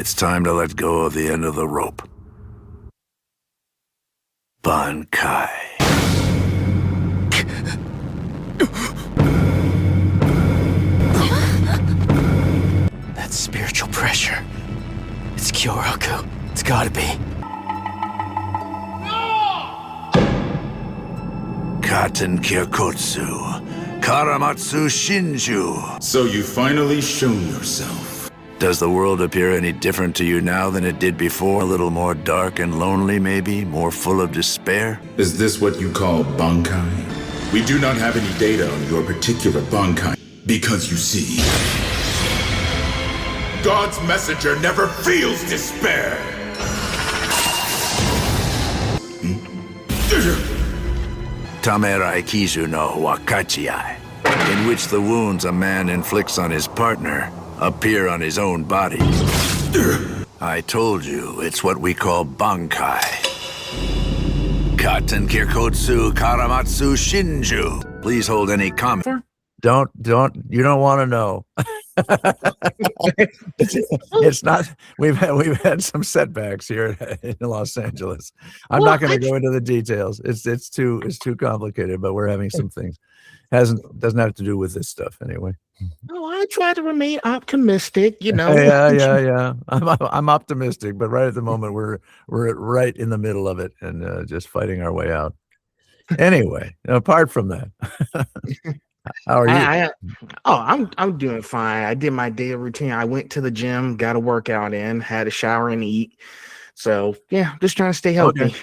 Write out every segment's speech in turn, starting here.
It's time to let go of the end of the rope. Bankai. That's spiritual pressure. It's Kyōraku. It's gotta be. Katen Kyokotsu. Karamatsu Shinju. So you finally shown yourself. Does the world appear any different to you now than it did before? A little more dark and lonely, maybe? More full of despair? Is this what you call Bankai? We do not have any data on your particular Bankai. Because you see, God's messenger never feels despair! Tamerai Kizu no Wakachiai, in which the wounds a man inflicts on his partner appear on his own body. I told you, it's what we call Bankai. Katen Kirkotsu Karamatsu Shinju. Please hold any comment. You don't want to know. It's not. We've had some setbacks here in Los Angeles. I'm not going to go into the details. It's too complicated. But we're having some things. Doesn't have to do with this stuff anyway. Oh, I try to remain optimistic. You know. Yeah. I'm optimistic, but right at the moment we're right in the middle of it and just fighting our way out. Anyway, apart from that. How are you? I'm doing fine. I did my daily routine. I went to the gym, got a workout in, had a shower and eat. So yeah, just trying to stay healthy.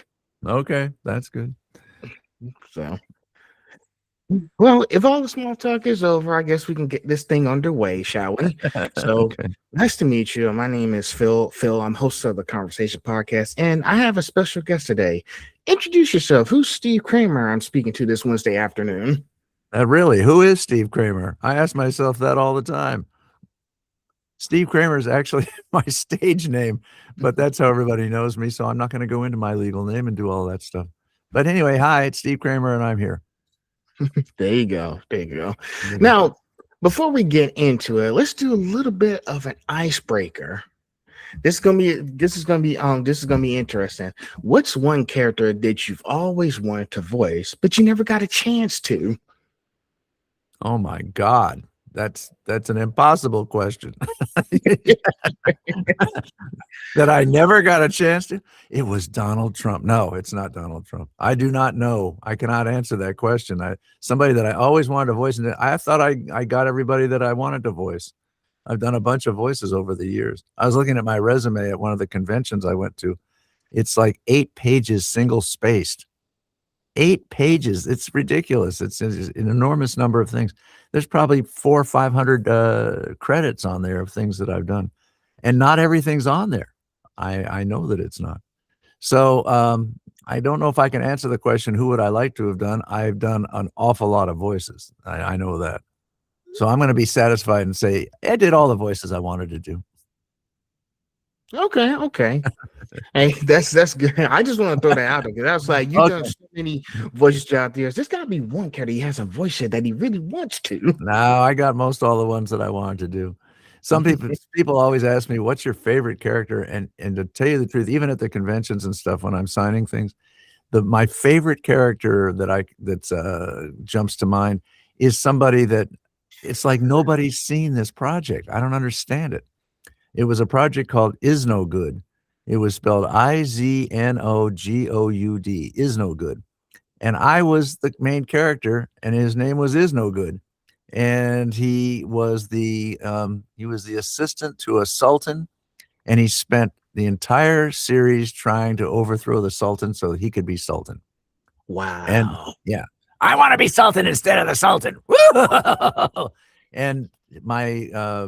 Okay, that's good. So, well, if all the small talk is over, I guess we can get this thing underway, shall we? So, nice to meet you. My name is Phil. I'm host of the Conversation Podcast, and I have a special guest today. Introduce yourself. Who's Steve Kramer I'm speaking to this Wednesday afternoon? Really, who is Steve Kramer? I ask myself that all the time. Steve Kramer is actually my stage name, but that's how everybody knows me, so I'm not going to go into my legal name and do all that stuff. But anyway, hi, it's Steve Kramer, and I'm here. There you go. Now, before we get into it, let's do a little bit of an icebreaker. This is gonna be interesting. What's one character that you've always wanted to voice, but you never got a chance to? Oh my God, that's an impossible question. That I never got a chance to. It was Donald Trump. No, it's not Donald Trump. I do not know. I cannot answer that question. Somebody that I always wanted to voice, and I thought I got everybody that I wanted to voice. I've done a bunch of voices over the years. I was looking at my resume at one of the conventions I went to. It's like 8 pages, single spaced. 8 pages. It's ridiculous. It's an enormous number of things. There's probably 400 or 500 credits on there of things that I've done, and not everything's on there. I know that it's not. So I don't know if I can answer the question, who would I like to have done? I've done an awful lot of voices. I know that. So I'm going to be satisfied and say I did all the voices I wanted to do. Okay. Hey, that's good. I just want to throw that out there because I was like, you've done so many voices out there. There's got to be one character he hasn't voiced yet that he really wants to. No, I got most all the ones that I wanted to do. Some people always ask me, what's your favorite character? And to tell you the truth, even at the conventions and stuff, when I'm signing things, my favorite character that jumps to mind is somebody that it's like nobody's seen this project. I don't understand it. It was a project called Is No Good. It was spelled IZNOGOUD, Is No Good. And I was the main character, and his name was Is No Good. And he was the assistant to a sultan, and he spent the entire series trying to overthrow the sultan so he could be sultan. Wow. And yeah, I want to be sultan instead of the sultan. Woo! And my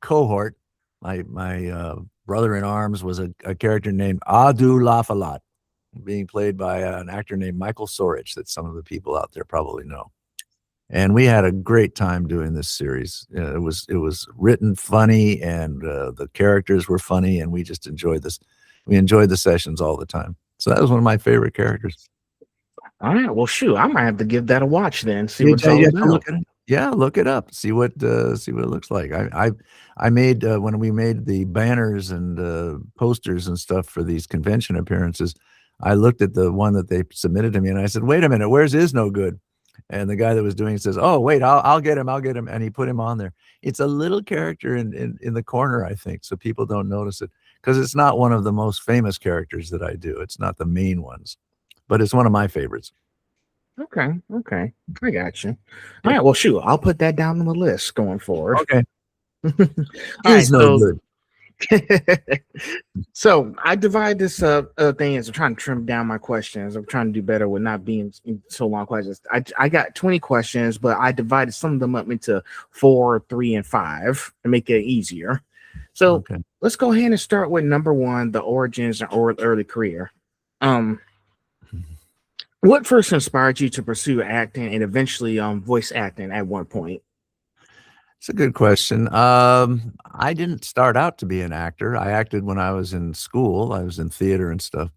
cohort, my brother in arms was a character named Adu Lafalat, being played by an actor named Michael Sorich that some of the people out there probably know. And we had a great time doing this series. It was written funny, and the characters were funny, and we just enjoyed this. We enjoyed the sessions all the time. So that was one of my favorite characters. All right. Well, shoot, I might have to give that a watch then. See what's all about. Yeah, look it up. See what it looks like. I made when we made the banners and posters and stuff for these convention appearances. I looked at the one that they submitted to me, and I said, "Wait a minute, where's Is No Good?" And the guy that was doing it says, "Oh, wait, I'll get him. I'll get him." And he put him on there. It's a little character in the corner, I think, so people don't notice it because it's not one of the most famous characters that I do. It's not the main ones, but it's one of my favorites. Okay, okay, I got you. All right, well, shoot, I'll put that down on the list going forward. Okay, All right, Is No so Good. so I divide this thing as I'm trying to trim down my questions. I'm trying to do better with not being so long questions. I got 20 questions, but I divided some of them up into 4, 3, and 5 to make it easier. So Okay. let's go ahead and start with number 1, the origins or early career. What first inspired you to pursue acting and eventually voice acting at one point? It's a good question. I didn't start out to be an actor. I acted when I was in school. I was in theater and stuff.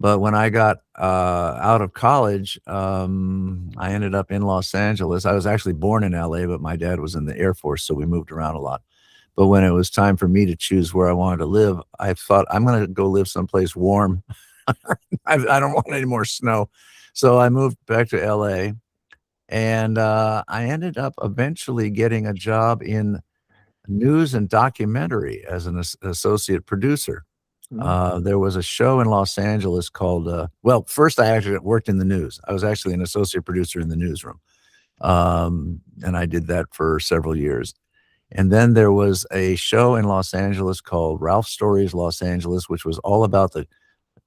But when I got out of college, I ended up in Los Angeles. I was actually born in LA, but my dad was in the Air Force, so we moved around a lot. But when it was time for me to choose where I wanted to live, I thought I'm going to go live someplace warm. I don't want any more snow. So I moved back to LA. And I ended up eventually getting a job in news and documentary as an associate producer. There was a show in Los Angeles called, well, first I actually worked in the news. I was actually an associate producer in the newsroom. And I did that for several years. And then there was a show in Los Angeles called Ralph Stories Los Angeles, which was all about the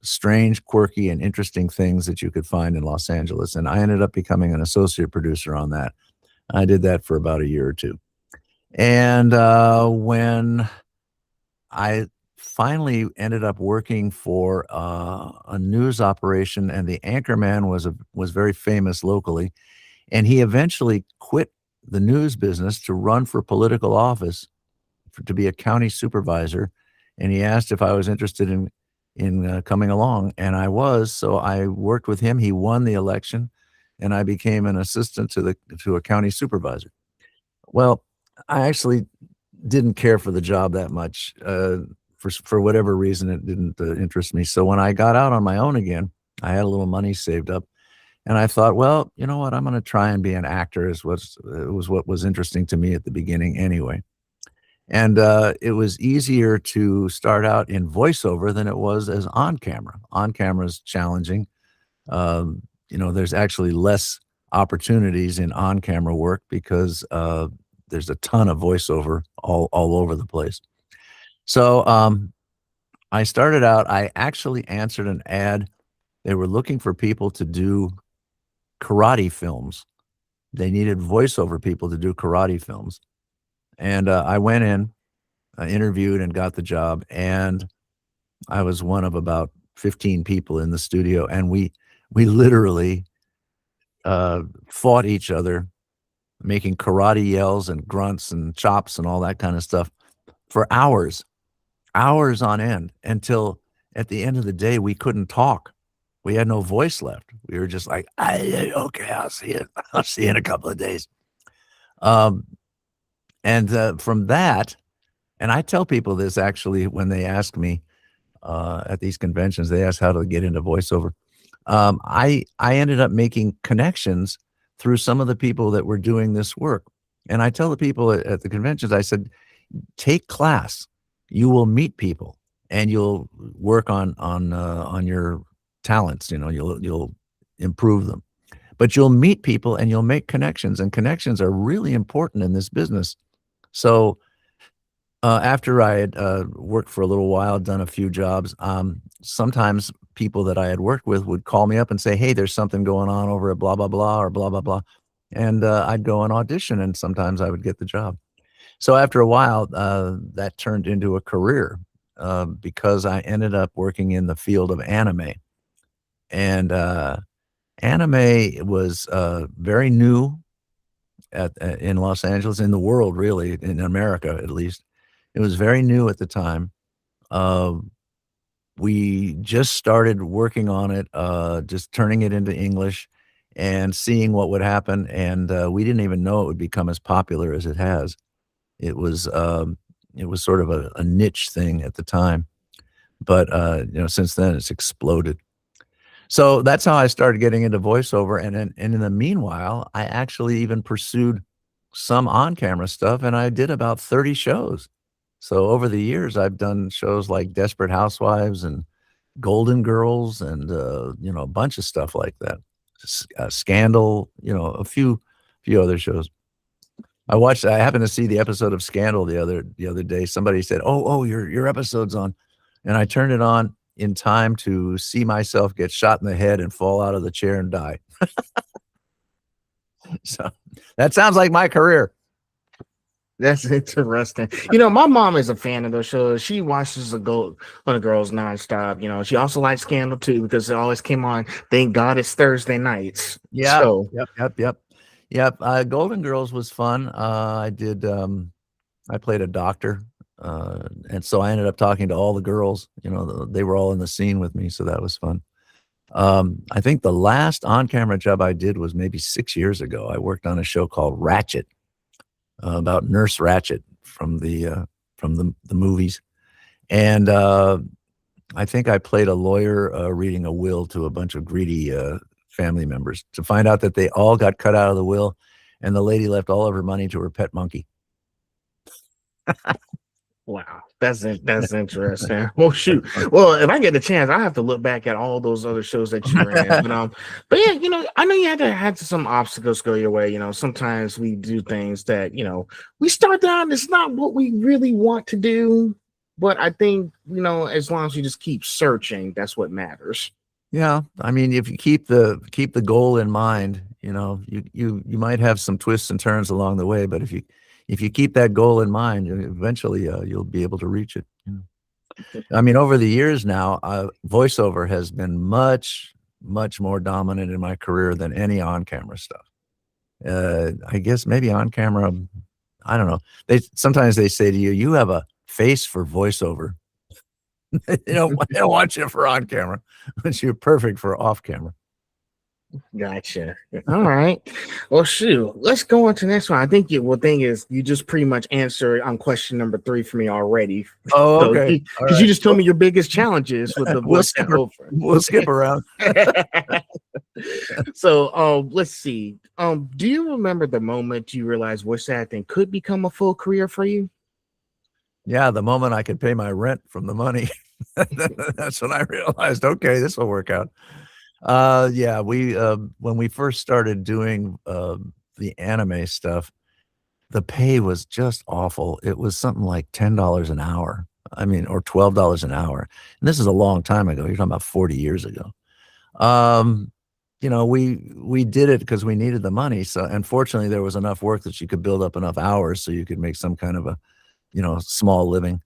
strange, quirky, and interesting things that you could find in Los Angeles. And I ended up becoming an associate producer on that. I did that for about a year or two. And when I finally ended up working for a news operation, and the anchorman was very famous locally, and he eventually quit the news business to run for political office, to be a county supervisor. And he asked if I was interested in coming along, and I was. So I worked with him. He won the election, and I became an assistant to a county supervisor. Well, I actually didn't care for the job that much. For whatever reason, it didn't interest me. So when I got out on my own again, I had a little money saved up, and I thought, well, you know what? I'm going to try and be an actor. It was what was interesting to me at the beginning, anyway. And it was easier to start out in voiceover than it was as on camera. On camera is challenging. There's actually less opportunities in on camera work because there's a ton of voiceover all over the place. So I started out, I actually answered an ad. They were looking for people to do karate films. They needed voiceover people to do karate films. And I went in, I interviewed and got the job. And I was one of about 15 people in the studio. And we literally fought each other, making karate yells and grunts and chops and all that kind of stuff for hours on end, until at the end of the day, we couldn't talk. We had no voice left. We were just like, okay, I'll see you. I'll see you in a couple of days. And from that, and I tell people this actually when they ask me at these conventions, they ask how to get into voiceover. I ended up making connections through some of the people that were doing this work. And I tell the people at the conventions, I said, take class. You will meet people and you'll work on your talents. You'll improve them. But you'll meet people and you'll make connections, and connections are really important in this business. So after I had worked for a little while, done a few jobs, sometimes people that I had worked with would call me up and say, hey, there's something going on over at blah, blah, blah, or blah, blah, blah. And I'd go and audition, and sometimes I would get the job. So after a while, that turned into a career because I ended up working in the field of anime. And anime was very new in Los Angeles, in the world, really, in America at least. It was very new at the time. We just started working on it, just turning it into English. and seeing what would happen. And we didn't even know it would become as popular as it has. It was sort of a niche thing at the time, but since then it's exploded. So that's how I started getting into voiceover, and in the meanwhile, I actually even pursued some on-camera stuff, and I did about 30 shows. So over the years, I've done shows like Desperate Housewives and Golden Girls and, a bunch of stuff like that. Scandal, a few other shows. I happened to see the episode of Scandal the other day. Somebody said, "Oh, your episode's on." And I turned it on in time to see myself get shot in the head and fall out of the chair and die. So that sounds like my career. That's interesting. My mom is a fan of those shows. She watches the Girls nonstop. She also likes Scandal too because it always came on. Thank God it's Thursday nights. Yeah. So. Yep. Golden Girls was fun. I played a doctor. And so I ended up talking to all the girls, they were all in the scene with me. So that was fun. I think the last on-camera job I did was maybe 6 years ago. I worked on a show called Ratchet, about Nurse Ratchet from the movies. And I think I played a lawyer reading a will to a bunch of greedy family members to find out that they all got cut out of the will, and the lady left all of her money to her pet monkey. Wow, that's interesting. Well, shoot. Well, if I get a chance, I have to look back at all those other shows that you ran. But yeah, I know you had some obstacles go your way. Sometimes we do things that we start down. It's not what we really want to do, but I think as long as you just keep searching, that's what matters. Yeah, I mean, if you keep the goal in mind, you might have some twists and turns along the way, but if you keep that goal in mind, eventually you'll be able to reach it. I mean, over the years now, voiceover has been much, much more dominant in my career than any on-camera stuff. I guess maybe on-camera, I don't know. Sometimes they say to you, "You have a face for voiceover." they don't want you for on-camera, but you're perfect for off-camera. Gotcha. All right. Well, shoot. Let's go on to the next one. I think thing is you just pretty much answered on question number 3 for me already. Oh, okay. Because you just told me your biggest challenges with the voiceover. We'll skip around. So, let's see. Do you remember the moment you realized voice acting could become a full career for you? Yeah, the moment I could pay my rent from the money. That's when I realized, okay, this will work out. Yeah, when we first started doing the anime stuff, the pay was just awful. It was something like $10 an hour. I mean, or $12 an hour. And this is a long time ago. You're talking about 40 years ago. We did it because we needed the money. So, unfortunately, there was enough work that you could build up enough hours so you could make some kind of a, small living.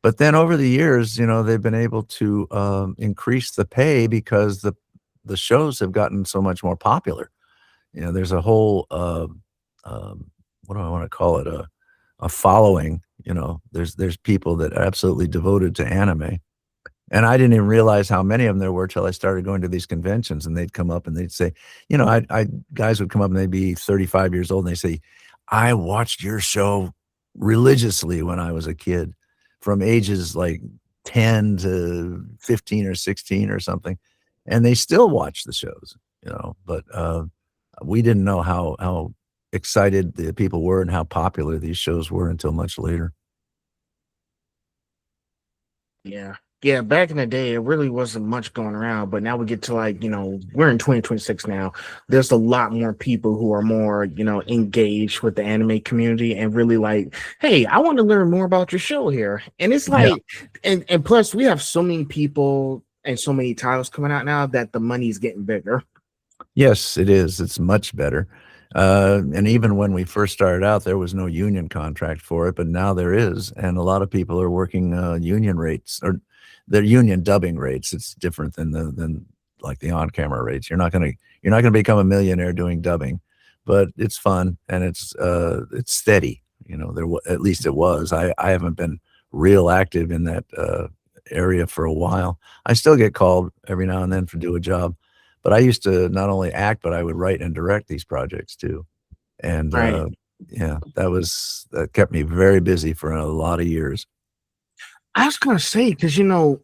But then over the years, they've been able to increase the pay because the shows have gotten so much more popular. There's a whole what do I want to call it, a following. There's people that are absolutely devoted to anime, and I didn't even realize how many of them there were till I started going to these conventions, and they'd come up and they'd say, guys would come up and they'd be 35 years old and they say, "I watched your show religiously when I was a kid, from ages like 10 to 15 or 16 or something." And they still watch the shows, but we didn't know how excited the people were and how popular these shows were until much later. Yeah, back in the day, it really wasn't much going around, but now we get to we're in 2026 now. There's a lot more people who are more, engaged with the anime community and really like, hey, I want to learn more about your show here. And it's like, and plus we have so many people and so many titles coming out now that the money's getting bigger. Yes, it is. It's much better. And even when we first started out, there was no union contract for it, but now there is. And a lot of people are working union rates, or their union dubbing rates. It's different than like the on-camera rates. You're not gonna become a millionaire doing dubbing, but it's fun and it's steady. At least it was. I haven't been real active in that area for a while. I still get called every now and then to do a job, But I used to not only act, but I would write and direct these projects too. And Right. yeah, that kept me very busy for a lot of years. I was gonna say, because you know,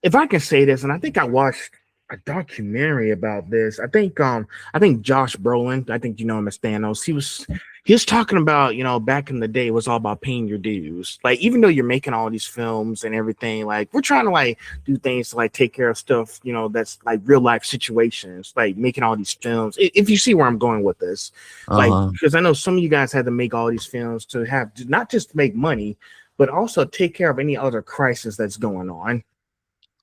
if I can say this, and I think I watched a documentary about this. I think Josh Brolin, I think you know him as Thanos. He was talking about, you know, back in the day it was all about paying your dues. Like, even though you're making all these films and everything, like we're trying to like do things to like take care of stuff, you know, that's like real life situations, like making all these films. If you see where I'm going with this, like, because I know some of you guys had to make all these films to have not just to make money, but also take care of any other crisis that's going on.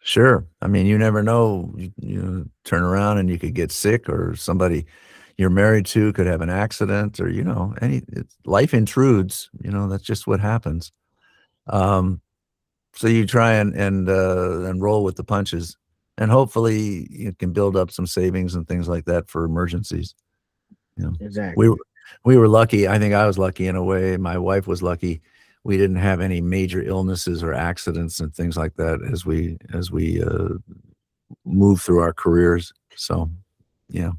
Sure. I mean, you never know. You turn around and you could get sick, or somebody you're married to could have an accident, or, you know, life intrudes, you know, that's just what happens. So you try and roll with the punches, and hopefully you can build up some savings and things like that for emergencies. You know, Exactly. we were lucky. I think I was lucky in a way. My wife was lucky. We didn't have any major illnesses or accidents and things like that as we move through our careers. So, yeah.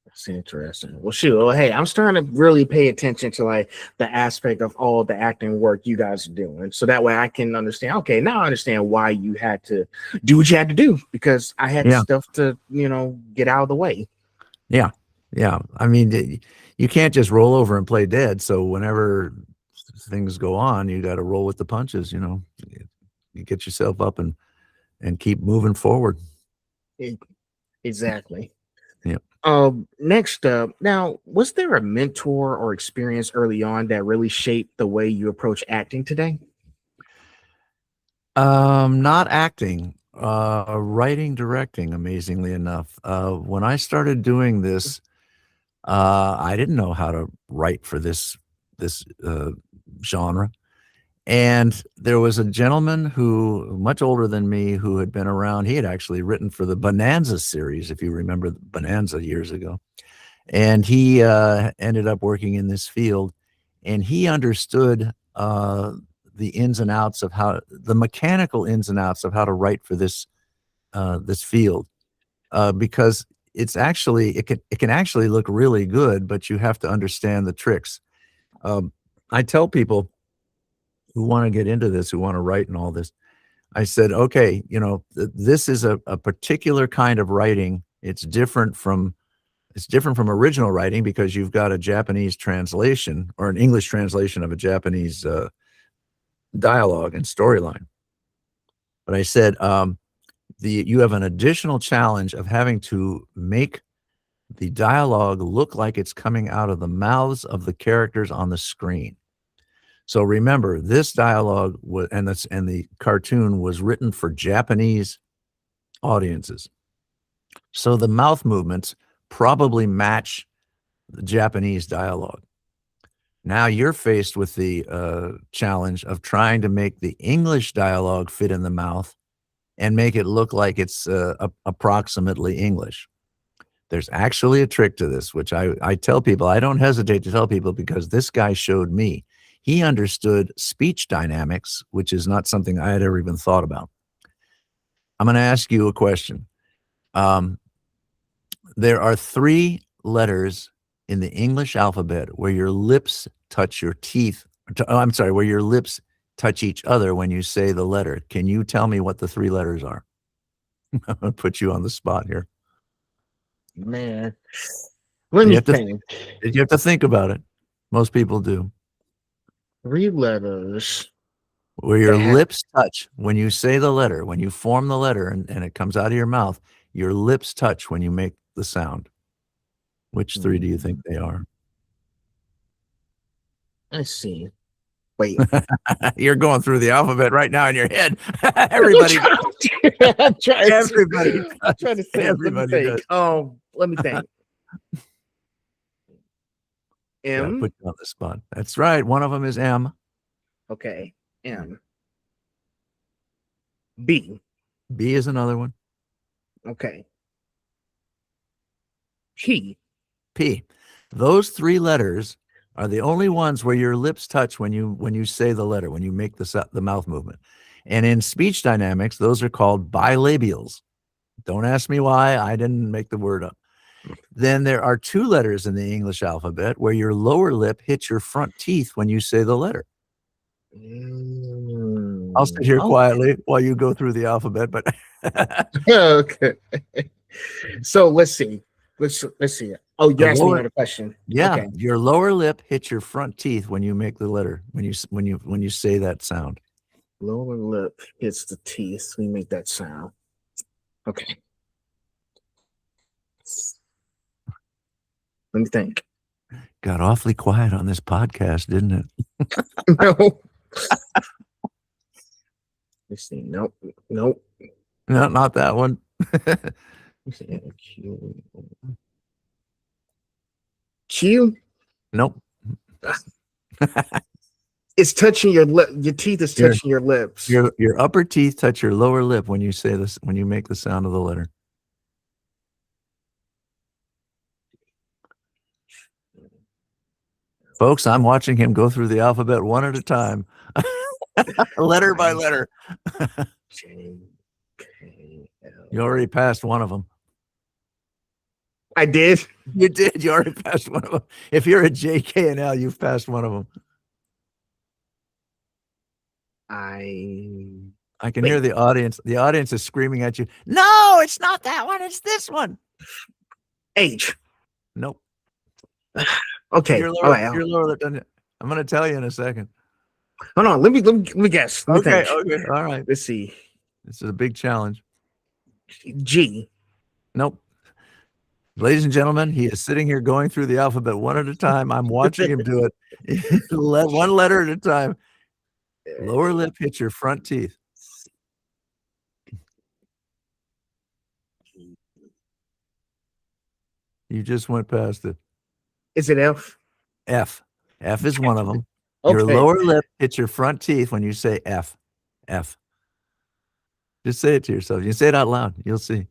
That's interesting. Well, shoot. Well, hey, I'm starting to really pay attention to like the aspect of all the acting work you guys are doing, so that way I can understand. Okay, now I understand why you had to do what you had to do, because I had Yeah. stuff to, you know, get out of the way. Yeah. Yeah. I mean, you can't just roll over and play dead. So whenever things go on, you got to roll with the punches, you know, you get yourself up and keep moving forward. Exactly. Yeah. Next up, now, was there a mentor or experience early on that really shaped the way you approach acting today? Not acting, writing, directing, amazingly enough. When I started doing this, I didn't know how to write for this genre. And there was a gentleman who, much older than me, who had been around. He had actually written for the Bonanza series, if you remember Bonanza years ago. And he ended up working in this field, and he understood the ins and outs of the mechanical ins and outs of how to write for this field, because it can actually look really good, but you have to understand the tricks. I tell people who want to get into this, who want to write and all this, I said, okay, you know, this is a particular kind of writing. It's different from original writing, because you've got a Japanese translation or an English translation of a Japanese dialogue and storyline. But I said, you have an additional challenge of having to make the dialogue look like it's coming out of the mouths of the characters on the screen. So remember, this dialogue and the cartoon was written for Japanese audiences. So the mouth movements probably match the Japanese dialogue. Now you're faced with the challenge of trying to make the English dialogue fit in the mouth and make it look like it's approximately English. There's actually a trick to this, which I tell people. I don't hesitate to tell people, because this guy showed me. He understood speech dynamics, which is not something I had ever even thought about. I'm going to ask you a question. There are 3 letters in the English alphabet where your lips touch your teeth. Where your lips touch each other when you say the letter. Can you tell me what the 3 letters are? I'm going to put you on the spot here. Man, let me think. You have to think about it. Most people do. 3 letters. Where your lips touch when you say the letter, when you form the letter and it comes out of your mouth, your lips touch when you make the sound. Which 3 do you think they are? Let's see. Wait. You're going through the alphabet right now in your head. Everybody. Everybody. I'm trying to think. Everybody does. Oh, let me think. M. Put you on the spot. That's right. One of them is M. Okay. M. B. B is another one. Okay. P. P. Those 3 letters are the only ones where your lips touch when you say the letter, when you make the mouth movement. And in speech dynamics, those are called bilabials. Don't ask me why. I didn't make the word up. Then there are 2 letters in the English alphabet where your lower lip hits your front teeth when you say the letter. I'll sit here quietly while you go through the alphabet, but Okay. So let's see. Let's see. Oh, you asked me another question. Yeah, Okay. your lower lip hits your front teeth when you make the letter, when you say that sound. Lower lip hits the teeth. We make that sound. Okay. Let me think. Got awfully quiet on this podcast, didn't it? No. Let's see. Nope. No, not that one. Q. Nope. It's touching your lip. Your teeth is touching your lips. Your upper teeth touch your lower lip when you say this, when you make the sound of the letter. Folks, I'm watching him go through the alphabet one at a time, letter by letter. You already passed one of them. I did. You did. You already passed one of them. If you're a J, K, and L, you've passed one of them. I can hear the audience. The audience is screaming at you. No, it's not that one. It's this one. H. Nope. Okay. Your lower lip doesn't. I'm going to tell you in a second. Hold on. Let me guess. Let me Okay. think. Okay. All right. Let's see. This is a big challenge. G. Nope. Ladies and gentlemen, he is sitting here going through the alphabet one at a time. I'm watching him do it. One letter at a time. Lower lip hits your front teeth. You just went past it. Is it F? F. F is one of them. Okay. Your lower lip hits your front teeth when you say F. F. Just say it to yourself. You say it out loud. You'll see.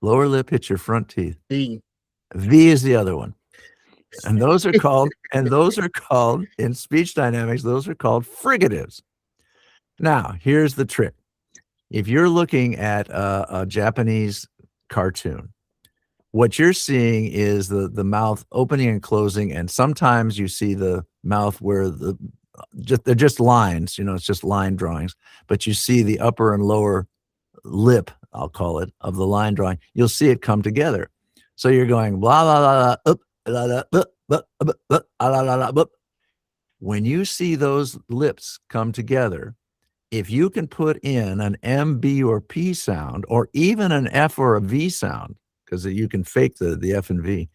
Lower lip hits your front teeth. V. V is the other one. And those are called, in speech dynamics, those are called frigatives. Now, here's the trick. If you're looking at a Japanese cartoon, what you're seeing is the mouth opening and closing, and sometimes you see the mouth where they're just lines, it's just line drawings, but you see the upper and lower lip, I'll call it, of the line drawing. You'll see it come together. So you're going blah blah blah blah, blah, blah, blah, blah, blah, blah, blah. When you see those lips come together, if you can put in an M, B, or P sound, or even an F or a V sound, because you can fake the F and V,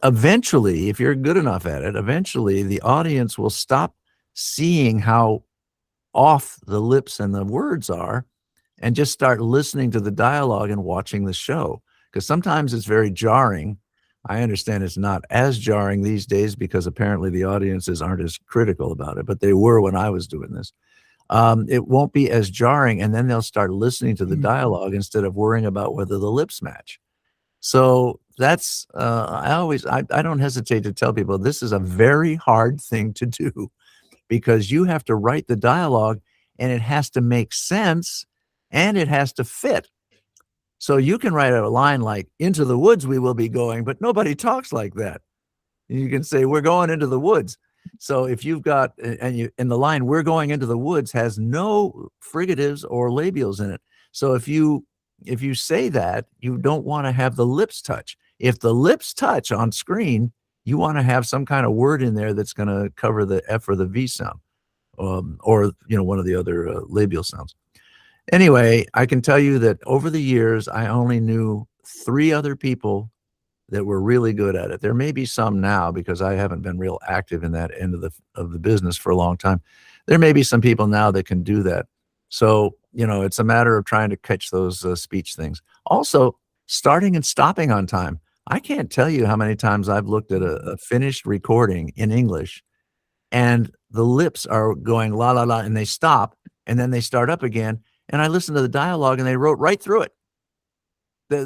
eventually, if you're good enough at it, eventually the audience will stop seeing how off the lips and the words are and just start listening to the dialogue and watching the show. Because sometimes it's very jarring. I understand it's not as jarring these days because apparently the audiences aren't as critical about it, but they were when I was doing this. It won't be as jarring, and then they'll start listening to the dialogue instead of worrying about whether the lips match. So that's, I don't hesitate to tell people this is a very hard thing to do because you have to write the dialogue and it has to make sense and it has to fit. So you can write a line like, into the woods we will be going, but nobody talks like that. You can say, we're going into the woods. So if you've got, and the line, we're going into the woods has no frigatives or labials in it. So if you say that, you don't want to have the lips touch. If the lips touch on screen, you want to have some kind of word in there that's going to cover the F or the V sound, or one of the other labial sounds. Anyway, I can tell you that over the years, I only knew 3 other people that were really good at it. There may be some now because I haven't been real active in that end of the business for a long time. There may be some people now that can do that. So, it's a matter of trying to catch those speech things. Also, starting and stopping on time. I can't tell you how many times I've looked at a finished recording in English and the lips are going la, la, la, and they stop and then they start up again. And I listened to the dialogue and they wrote right through it. They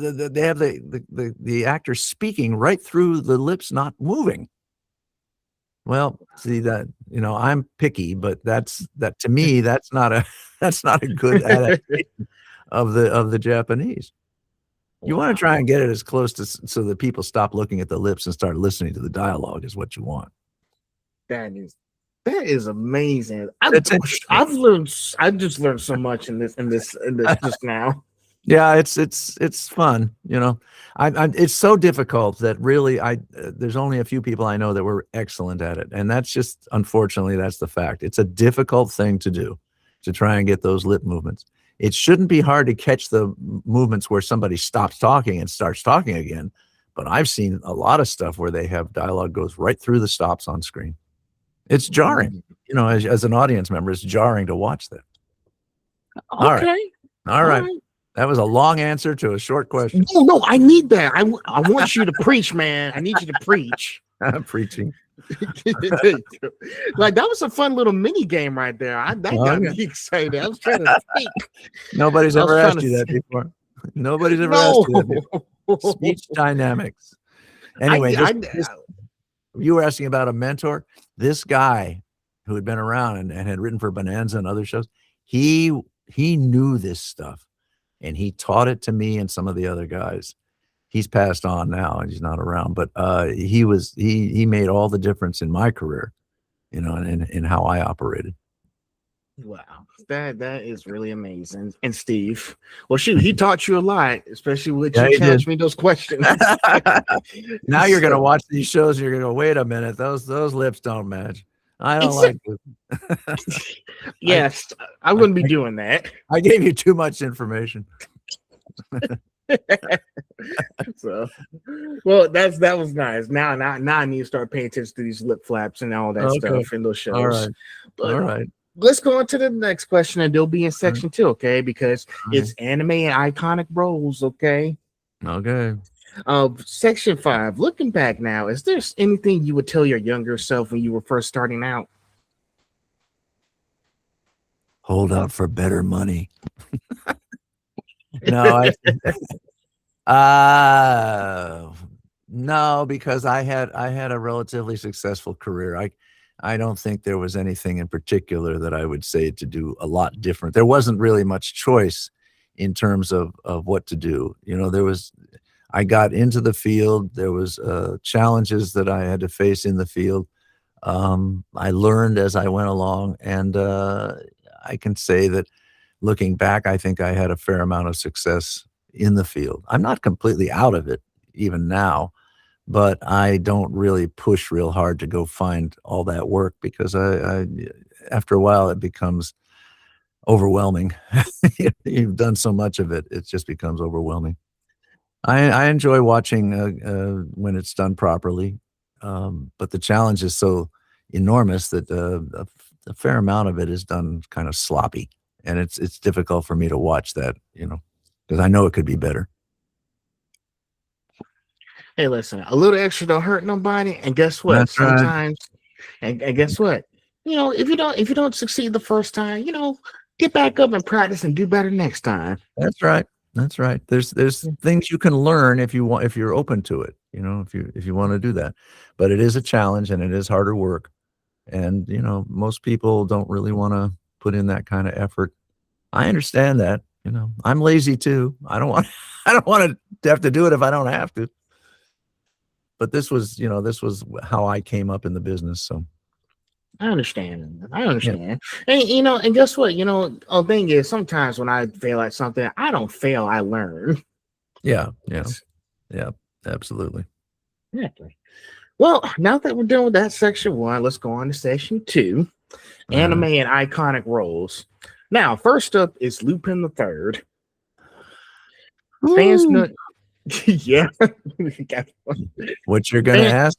have the actor speaking right through the lips not moving. Well, see that, I'm picky, but that to me, that's not a good adaptation of the Japanese. You want to try and get it as close to so that people stop looking at the lips and start listening to the dialogue is what you want. That is amazing. I just learned so much in this just now. Yeah, it's fun, you know. It's so difficult that really there's only a few people I know that were excellent at it, and that's just unfortunately that's the fact. It's a difficult thing to do, to try and get those lip movements. It shouldn't be hard to catch the movements where somebody stops talking and starts talking again, but I've seen a lot of stuff where they have dialogue goes right through the stops on screen. It's jarring, you know, as an audience member, it's jarring to watch that. All right. That was a long answer to a short question. No, I need that. I want you to preach, man. I need you to preach. I'm preaching. Like that was a fun little mini game right there. That got me excited. I was trying to think. Nobody's ever asked you that before. Nobody's ever asked you that before. Speech dynamics. Anyway, you were asking about a mentor. This guy who had been around and had written for Bonanza and other shows, he knew this stuff, and he taught it to me and some of the other guys. He's passed on now and he's not around, but he made all the difference in my career, you know, and in how I operated. Wow, that is really amazing. And Steve, well, shoot, he taught you a lot, especially with you asking me those questions. Now you're gonna watch these shows. And you're gonna go, wait a minute, those lips don't match. I don't like this. Yes, I wouldn't be doing that. I gave you too much information. So, well, that was nice. Now I need to start paying attention to these lip flaps and all that stuff in those shows. All right. Let's go on to the next question, and they'll be in section 2, okay? Because it's anime and iconic roles, okay? Okay. Section 5. Looking back now, is there anything you would tell your younger self when you were first starting out? Hold out for better money. No, no, because I had a relatively successful career. I don't think there was anything in particular that I would say to do a lot different. There wasn't really much choice in terms of what to do. You know, I got into the field. There was challenges that I had to face in the field. I learned as I went along, and I can say that looking back, I think I had a fair amount of success in the field. I'm not completely out of it even now, but I don't really push real hard to go find all that work because I after a while it becomes overwhelming. You've done so much of it, it just becomes overwhelming. I enjoy watching when it's done properly, but the challenge is so enormous that a fair amount of it is done kind of sloppy, and it's difficult for me to watch that, you know, because I know it could be better. Hey, listen, a little extra don't hurt nobody, and guess what? That's sometimes, right. and guess what? You know, if you don't succeed the first time, you know, get back up and practice and do better next time. That's right. That's right. There's things you can learn if you're open to it, you know, if you want to do that. But it is a challenge and it is harder work. And, you know, most people don't really want to put in that kind of effort. I understand that, you know. I'm lazy too. I don't want to have to do it if I don't have to. But this was how I came up in the business, so I understand. Yeah. And you know, and guess what? You know, the thing is, sometimes when I fail at something, I don't fail, I learn. Yeah, absolutely. Exactly. Well, now that we're done with that section 1, let's go on to section 2, anime and iconic roles. Now, first up is Lupin the Third. Fans know. Yeah. What you're gonna ask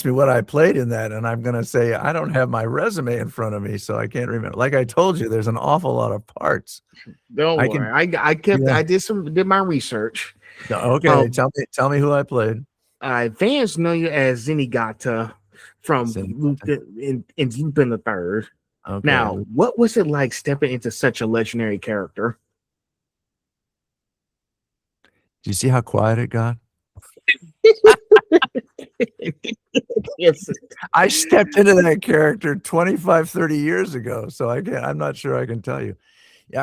me what I played in that, and I'm gonna say I don't have my resume in front of me, so I can't remember. Like I told you, there's an awful lot of parts. Don't worry. I did my research. Okay, tell me who I played. Fans know you as Zenigata from Lupin the Third. Okay. Now, what was it like stepping into such a legendary character? Do you see how quiet it got? Yes. I stepped into that character 25, 30 years ago, so I'm not sure I can tell you. Yeah,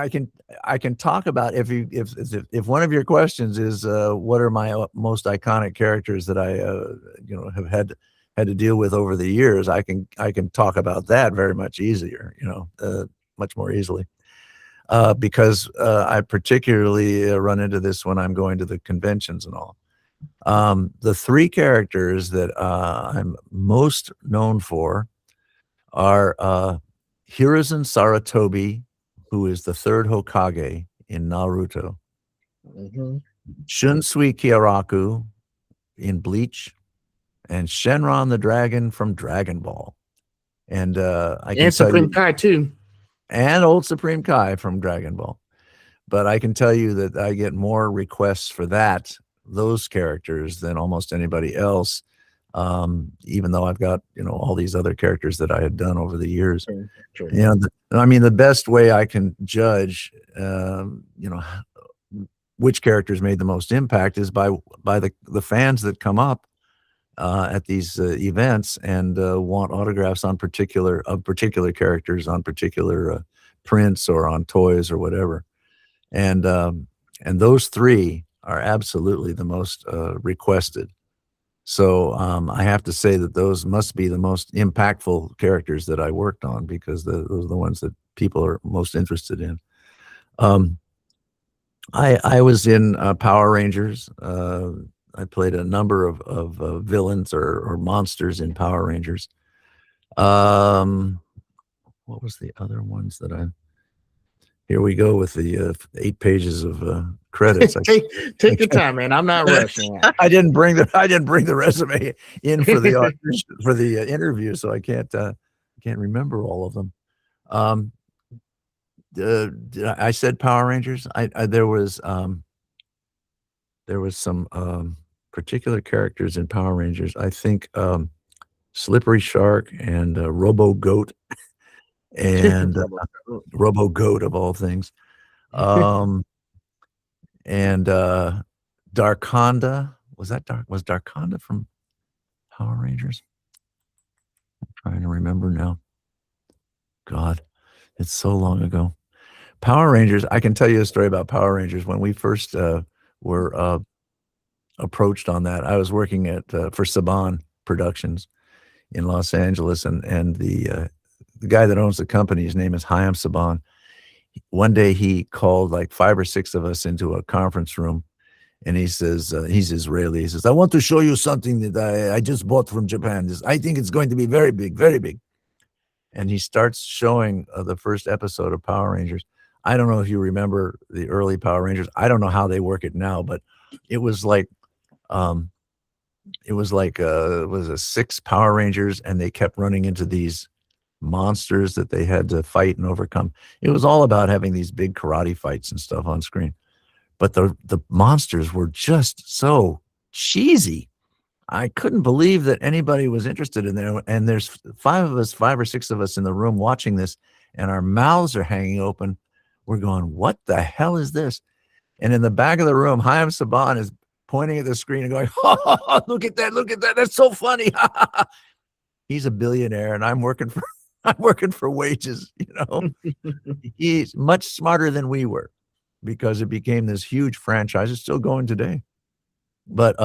I can talk about if one of your questions is what are my most iconic characters that I have had to deal with over the years, I can talk about that very much easier, much more easily. Because I particularly run into this when I'm going to the conventions and all. The three characters that I'm most known for are Hiruzen Sarutobi, who is the third Hokage in Naruto, Shunsui Kyōraku in Bleach, and Shenron the Dragon from Dragon Ball. And I can and tell Supreme you, Kai too, and old Supreme Kai from Dragon Ball. But I can tell you that I get more requests for those characters than almost anybody else. Even though I've got, all these other characters that I had done over the years. Sure. I mean, the best way I can judge, which characters made the most impact is by the fans that come up at these events and want autographs on particular characters, on particular prints or on toys or whatever. And those three are absolutely the most requested. So I have to say that those must be the most impactful characters that I worked on, because those are the ones that people are most interested in. I was in Power Rangers. I played a number of villains or monsters in Power Rangers. What was the other ones that Here we go with the 8 pages of credits. Take your time, man. I'm not rushing. I didn't bring the resume in for the audition, for the interview, so I can't remember all of them. I said Power Rangers. There was some particular characters in Power Rangers. I think Slippery Shark and Robo Goat. And Robo Goat of all things, and Darkonda. Was Darkonda from Power Rangers? I'm trying to remember now. God, it's so long ago. Power Rangers. I can tell you a story about Power Rangers. When we first were approached on that, I was working for Saban Productions in Los Angeles, and the guy that owns the company, his name is Chaim Saban. One day he called like 5 or 6 of us into a conference room, and he says, he's Israeli. He says, I want to show you something that I just bought from Japan. I think it's going to be very big, very big. And he starts showing the first episode of Power Rangers. I don't know if you remember the early Power Rangers. I don't know how they work it now, but it was like, it was a 6 Power Rangers, and they kept running into these monsters that they had to fight and overcome. It was all about having these big karate fights and stuff on screen. But the monsters were just so cheesy. I couldn't believe that anybody was interested in there. And there's 5 or 6 of us in the room watching this, and our mouths are hanging open. We're going, what the hell is this? And in the back of the room, Chaim Saban is pointing at the screen and going, oh, look at that. That's so funny. He's a billionaire, and I'm working for wages, He's much smarter than we were, because it became this huge franchise. It's still going today. But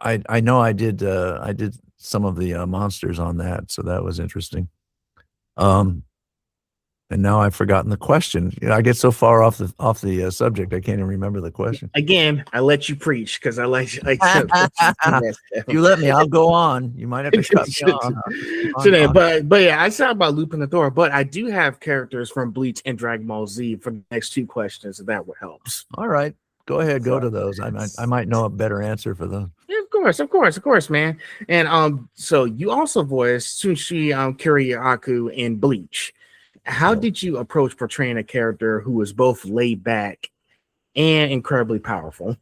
I know I did some of the monsters on that, so that was interesting. And now I've forgotten the question. I get so far off the subject, I can't even remember the question. Again, I let you preach because I like you let me, I'll go on. You might have to cut me off. But yeah, I said about Lupin the Third, but I do have characters from Bleach and Dragon Ball Z for the next 2 questions, if that helps. All right, go ahead, go to those. I might know a better answer for those. Yeah, of course, man. And so you also voiced Shunsui Kyōraku in Bleach. How did you approach portraying a character who was both laid back and incredibly powerful?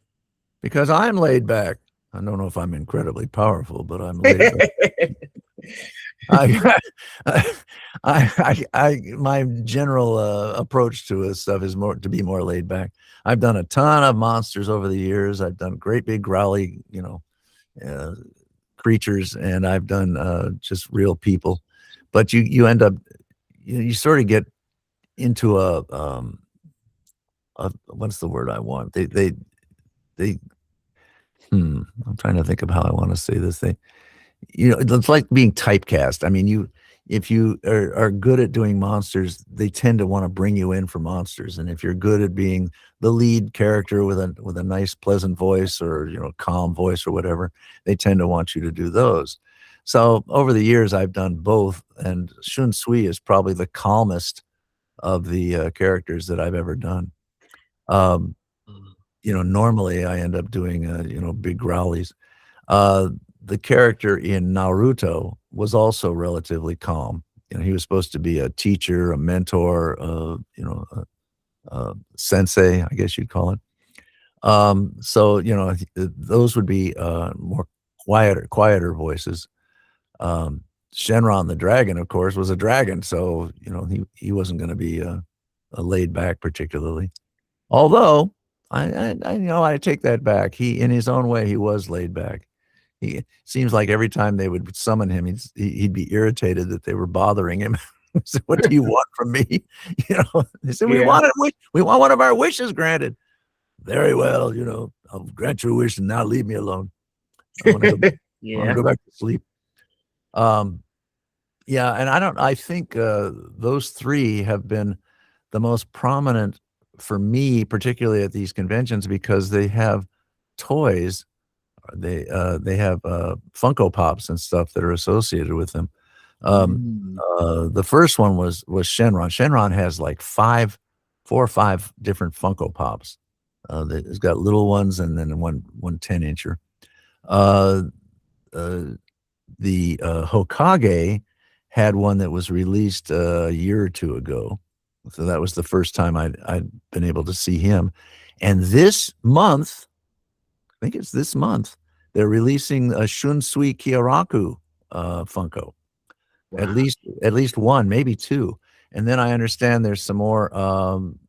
Because I'm laid back. I don't know if I'm incredibly powerful, but I'm laid back. My general approach to this stuff is to be more laid back. I've done a ton of monsters over the years. I've done great big growly, creatures, and I've done just real people. But you end up, you sort of get into a what's the word I want? I'm trying to think of how I want to say this thing. It's like being typecast. I mean, if you are good at doing monsters, they tend to want to bring you in for monsters. And if you're good at being the lead character with a nice, pleasant voice or, calm voice or whatever, they tend to want you to do those. So over the years, I've done both. And Shunsui is probably the calmest of the characters that I've ever done. Normally I end up doing, big growlies. The character in Naruto was also relatively calm. He was supposed to be a teacher, a mentor, a sensei, I guess you'd call it. So, those would be more quieter voices. Shenron the dragon, of course, was a dragon. So, he wasn't going to be a laid back particularly. Although I take that back. He, in his own way, he was laid back. He seems like every time they would summon him, he'd be irritated that they were bothering him. So, what do you want from me? They said, we want one of our wishes granted. Very well, I'll grant your wish and now leave me alone. I want to go back to sleep. And I think those three have been the most prominent for me, particularly at these conventions, because they have toys. They have Funko Pops and stuff that are associated with them. The first one was Shenron. Shenron has like 4 or 5 different Funko Pops. It's got little ones and then one 10-incher. The Hokage had one that was released a year or two ago. So that was the first time I'd been able to see him. And this month, I think it's this month, they're releasing a Shunsui Kyōraku Funko. Wow. At least one, maybe 2. And then I understand there's some more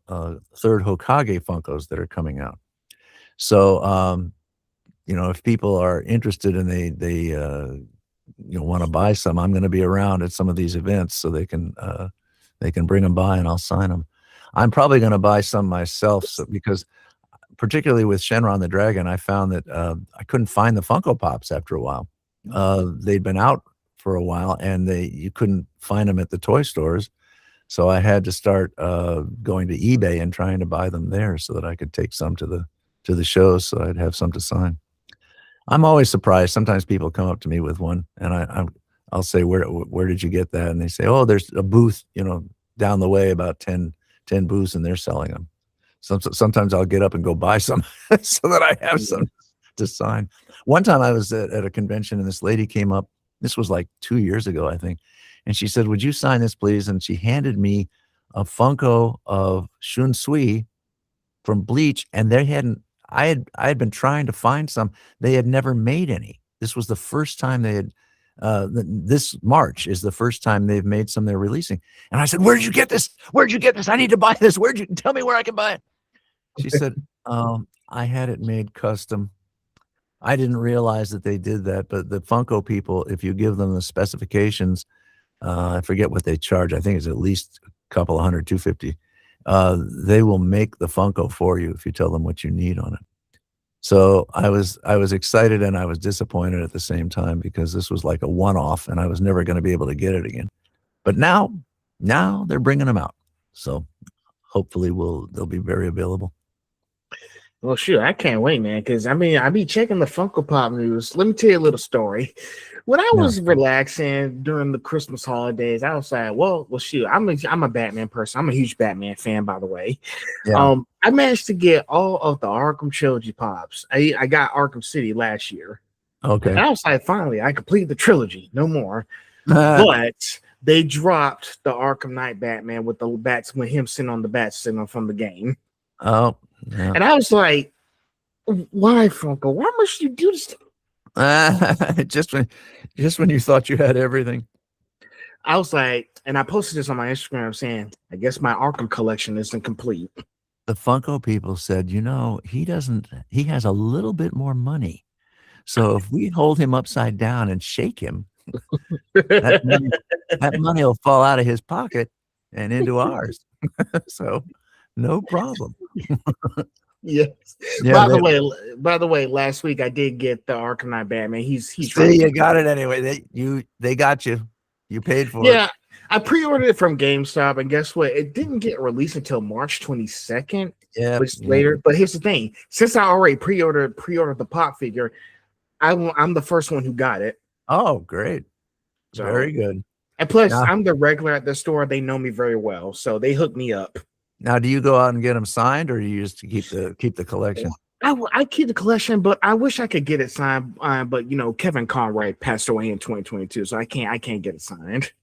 third Hokage Funkos that are coming out. So, if people are interested and they want to buy some, I'm going to be around at some of these events so they can bring them by and I'll sign them. I'm probably going to buy some myself because particularly with Shenron the Dragon, I found that I couldn't find the Funko Pops after a while. They'd been out for a while and you couldn't find them at the toy stores. So I had to start going to eBay and trying to buy them there so that I could take some to the shows so I'd have some to sign. I'm always surprised. Sometimes people come up to me with one and I'll say, where did you get that? And they say, oh, there's a booth, down the way, about 10 booths, and they're selling them. Sometimes I'll get up and go buy some so that I have some to sign. One time I was at a convention and this lady came up. This was like 2 years ago, I think. And she said, would you sign this, please? And she handed me a Funko of Shunsui from Bleach. And I had been trying to find some. They had never made any. This was the first time they had, this March is the first time they've made some they're releasing. And I said, where'd you get this? Where'd you get this? I need to buy this. Tell me where I can buy it. She said, I had it made custom. I didn't realize that they did that, but the Funko people, if you give them the specifications, I forget what they charge. I think it's at least a couple of $100, $250. They will make the Funko for you if you tell them what you need on it. So I was excited and I was disappointed at the same time because this was like a one-off and I was never going to be able to get it again. But now they're bringing them out. So hopefully they'll be very available. Well, sure. I can't wait, man. Because I be checking the Funko Pop news. Let me tell you a little story. When I was relaxing during the Christmas holidays, I was like, well, shoot. I'm a Batman person. I'm a huge Batman fan, by the way. Yeah. I managed to get all of the Arkham Trilogy Pops. I got Arkham City last year. Okay. And I was like, finally, I completed the trilogy. No more. But they dropped the Arkham Knight Batman with the bats, with him sitting on the bat signal from the game. Oh. Yeah. And I was like, why, Funko? Why must you do this? Just when you thought you had everything. I was like, and I posted this on my Instagram saying, I guess my Arkham collection isn't complete. The Funko people said, he has a little bit more money. So if we hold him upside down and shake him, that money will fall out of his pocket and into ours. So no problem. Yes. Yeah, By the way, last week I did get the Arkham Knight Batman. He's see, you got it anyway. They got you. You paid for it. Yeah, I pre-ordered it from GameStop, and guess what? It didn't get released until March 22nd, which later. But here's the thing: since I already pre-ordered the pop figure, I'm the first one who got it. Oh, great! So, very good. And plus, I'm the regular at the store. They know me very well, so they hooked me up. Now, do you go out and get them signed, or do you just keep the collection? I keep the collection, but I wish I could get it signed. But you know, Kevin Conroy passed away in 2022, so I can't get it signed.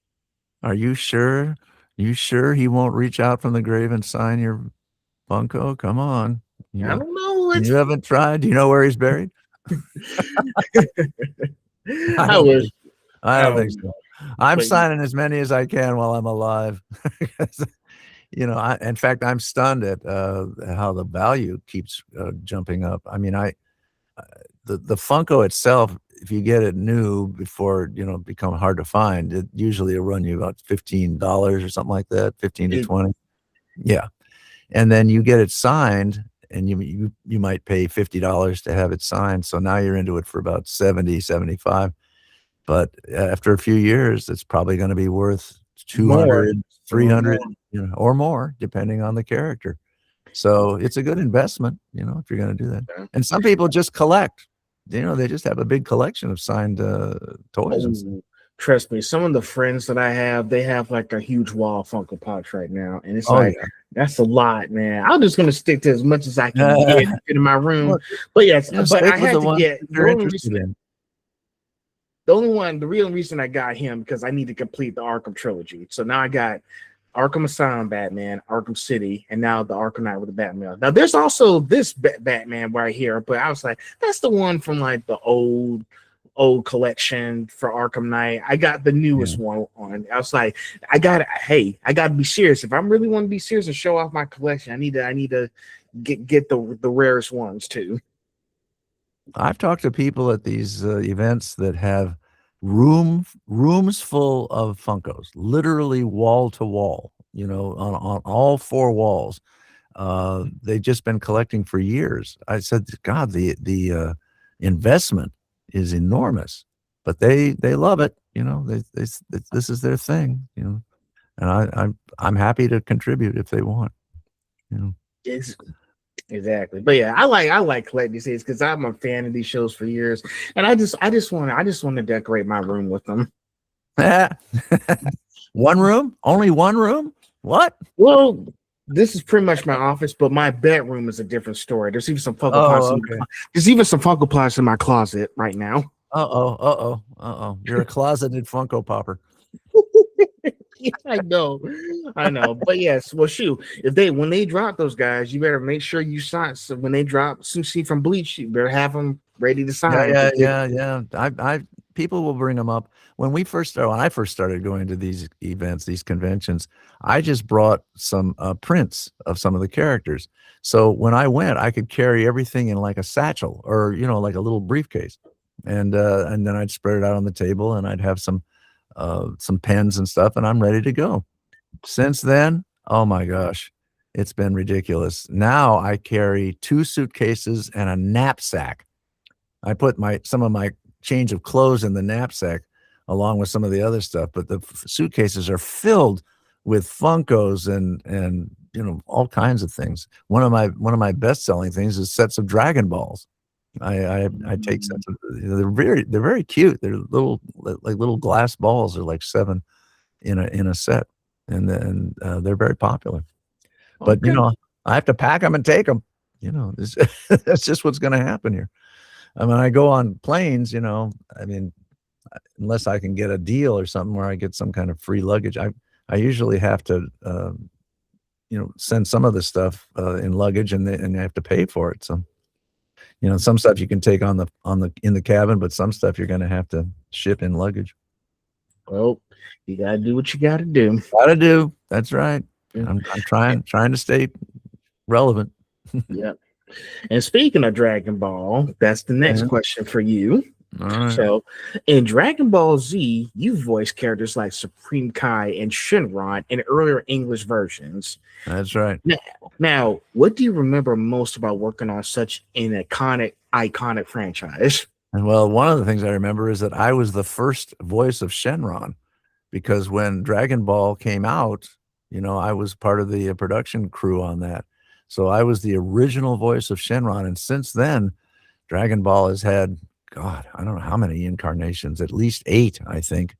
Are you sure? You sure he won't reach out from the grave and sign your Funko? Come on. I don't know. You haven't tried? Do you know where he's buried? I wish. I don't think so. I'm signing as many as I can while I'm alive. You know, in fact, I'm stunned at how the value keeps jumping up. I mean, the Funko itself, if you get it new before, you know, become hard to find, it usually will run you about $15 or something like that, 15 to 20. Yeah. And then you get it signed and you might pay $50 to have it signed. So now you're into it for about 70, 75. But after a few years, it's probably going to be worth 200, 300, you know, or more, depending on the character. So it's a good investment, you know, if you're going to do that. And some people just collect, you know, they just have a big collection of signed toys. Trust me, some of the friends that I have, they have like a huge wall of Funko Pops right now. And it's that's a lot, man. I'm just going to stick to as much as I can get in my room. But yes, but I had to get the real reason I got him because I need to complete the Arkham trilogy. So now I got Arkham Asylum Batman, Arkham City, and now the Arkham Knight with the Batman. Now there's also this Batman right here, but I was like, that's the one from like the old collection for Arkham Knight. I got the newest one on. I was like, I gotta be serious. If I'm really want to be serious and show off my collection, I need to get the rarest ones too. I've talked to people at these events that have rooms full of Funkos, literally wall to wall, you know, on all four walls. They've just been collecting for years. I said, God, the investment is enormous, but they love it. You know, this is their thing, you know, and I'm happy to contribute if they want, you know. Yes. Exactly, but yeah, I like collecting these things because I'm a fan of these shows for years, and I just want to decorate my room with them. One room, only one room. What? Well, this is pretty much my office, but my bedroom is a different story. There's even some Funko Pops. There's even some Funko Pops in my closet right now. You're a closeted Funko Popper. Yeah, I know. But yes, well, shoot, when they drop those guys, you better make sure you sign. So when they drop Sushi from Bleach, you better have them ready to sign. Yeah. People will bring them up. When I first started going to these events, these conventions, I just brought some prints of some of the characters. So when I went, I could carry everything in like a satchel or, you know, like a little briefcase, and then I'd spread it out on the table, and I'd have some pens and stuff, and I'm ready to go. Since then, oh my gosh, it's been ridiculous. Now I carry 2 suitcases and a knapsack. I put some of my change of clothes in the knapsack along with some of the other stuff, but the suitcases are filled with Funkos and you know, all kinds of things. One of my best-selling things is sets of Dragon Balls. I take sets of, they're very cute. They're little glass balls. They're like 7 in a set, and then they're very popular. But you know, I have to pack them and take them. You know, that's just what's going to happen here. I mean, I go on planes. You know, I mean, unless I can get a deal or something where I get some kind of free luggage, I usually have to you know, send some of the stuff in luggage, and I have to pay for it. So. You know, some stuff you can take in the cabin, but some stuff you're going to have to ship in luggage. Well, you got to do what you got to do. That's right. I'm trying to stay relevant. Yeah. And speaking of Dragon Ball, that's the next question for you. All right. So, in Dragon Ball Z, you voiced characters like Supreme Kai and Shenron in earlier English versions. That's right. Now, what do you remember most about working on such an iconic franchise? And well, one of the things I remember is that I was the first voice of Shenron, because when Dragon Ball came out, I was part of the production crew on that. So I was the original voice of Shenron. And since then, Dragon Ball has had, God, I don't know how many incarnations, at least 8, I think.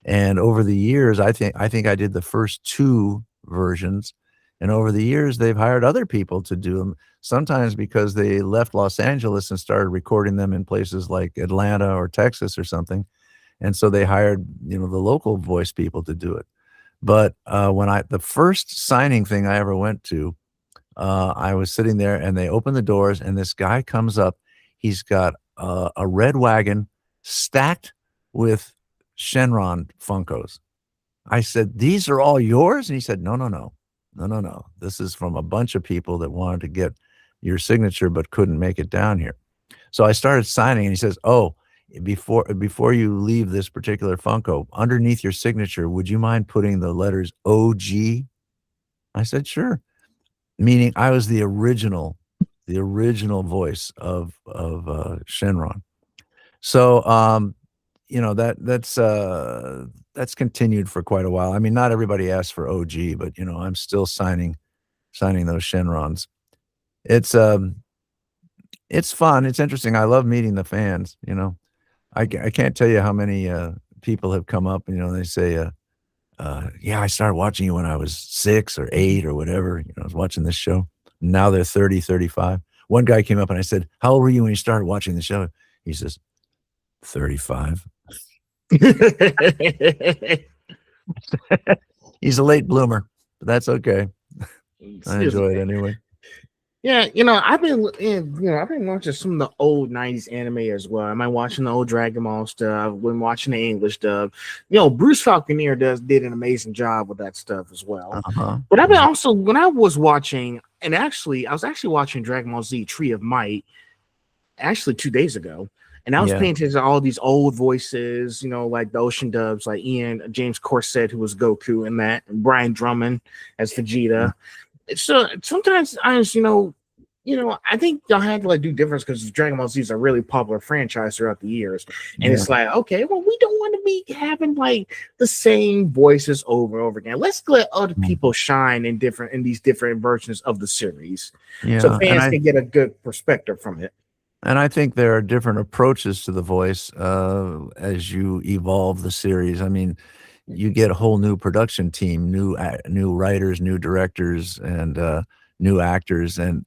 And over the years, I think I did the first 2 versions. And over the years, they've hired other people to do them, sometimes because they left Los Angeles and started recording them in places like Atlanta or Texas or something. And so they hired, the local voice people to do it. But the first signing thing I ever went to, I was sitting there and they opened the doors and this guy comes up. He's got a red wagon stacked with Shenron Funkos. I said, "These are all yours?" And he said, No. This is from a bunch of people that wanted to get your signature but couldn't make it down here. So I started signing and he says, "Oh, before you leave this particular Funko, underneath your signature, would you mind putting the letters OG?" I said, "Sure." Meaning I was the original voice of Shenron. So that's continued for quite a while. I mean, not everybody asks for OG, but I'm still signing those Shenrons. It's fun. It's interesting. I love meeting the fans. I can't tell you how many people have come up. They say, "Yeah, I started watching you when I was 6 or 8 or whatever. I was watching this show." Now they're 30, 35. One guy came up and I said, "How old were you when you started watching the show?" He says, 35. He's a late bloomer, but that's okay. I enjoy it anyway. Yeah, I've been watching some of the old '90s anime as well. Am I watching the old Dragon Ball stuff? I've been watching the English dub. Bruce Falconer did an amazing job with that stuff as well. But I've been also, when I was watching, and actually, I was actually watching Dragon Ball Z Tree of Might actually 2 days ago. And I was paying attention to all these old voices, like the Ocean dubs, like James Corset, who was Goku in that, and Brian Drummond as Vegeta. So sometimes I think y'all had to do difference because Dragon Ball Z is a really popular franchise throughout the years. And it's like, okay, well, we don't want to be having the same voices over and over again. Let's let other people shine in these different versions of the series. So fans can get a good perspective from it. And I think there are different approaches to the voice as you evolve the series. I mean, you get a whole new production team, new writers, new directors, and new actors, and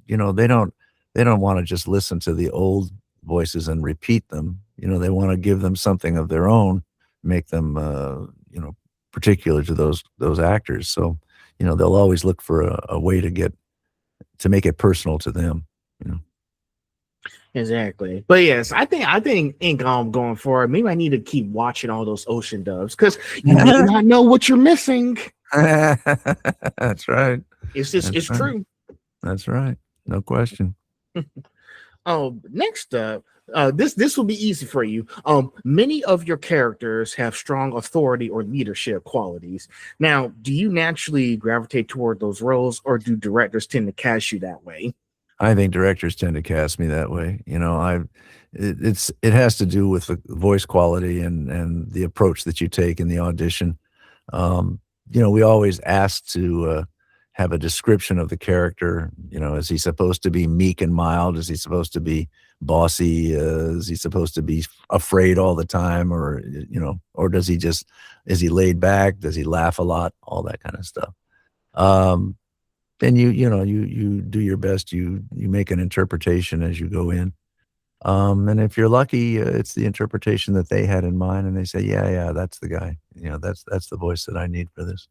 they don't want to just listen to the old voices and repeat them. They want to give them something of their own, make them particular to those actors. So they'll always look for a way to make it personal to them. Exactly. But yes, I think going forward, maybe I need to keep watching all those Ocean dubs because you may not know what you're missing. That's right. It's true. That's right. No question. Next up, this will be easy for you. Many of your characters have strong authority or leadership qualities. Now, do you naturally gravitate toward those roles, or do directors tend to cast you that way? I think directors tend to cast me that way. It has to do with the voice quality and the approach that you take in the audition. We always ask to have a description of the character. Is he supposed to be meek and mild? Is he supposed to be bossy? Is he supposed to be afraid all the time? Or is he laid back? Does he laugh a lot? All that kind of stuff. And you do your best. You make an interpretation as you go in. And if you're lucky, it's the interpretation that they had in mind, and they say, yeah, that's the guy. That's the voice that I need for this.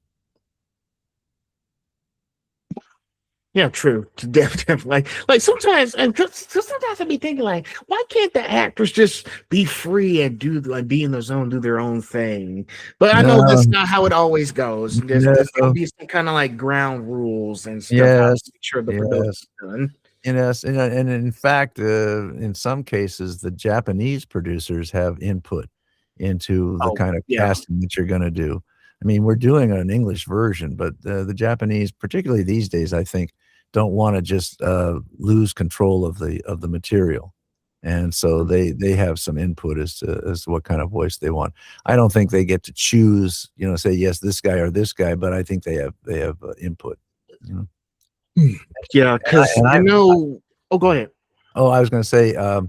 Yeah, true. Definitely. Like sometimes, and sometimes I be thinking, why can't the actors just be free and be in the zone, do their own thing? But I know that's not how it always goes. There's gotta be some kind of ground rules and stuff. Yes, to make sure the production's done. Yes, and in fact, in some cases, the Japanese producers have input into the Oh, kind of yeah. casting that you're going to do. I mean, we're doing an English version, but the Japanese, particularly these days, I think, don't want to just lose control of the material, and so they have some input as to what kind of voice they want. I don't think they get to choose, say yes, this guy or this guy, but I think they have input. You know? Yeah, because And I know. Oh, go ahead. Oh, I was going to say, a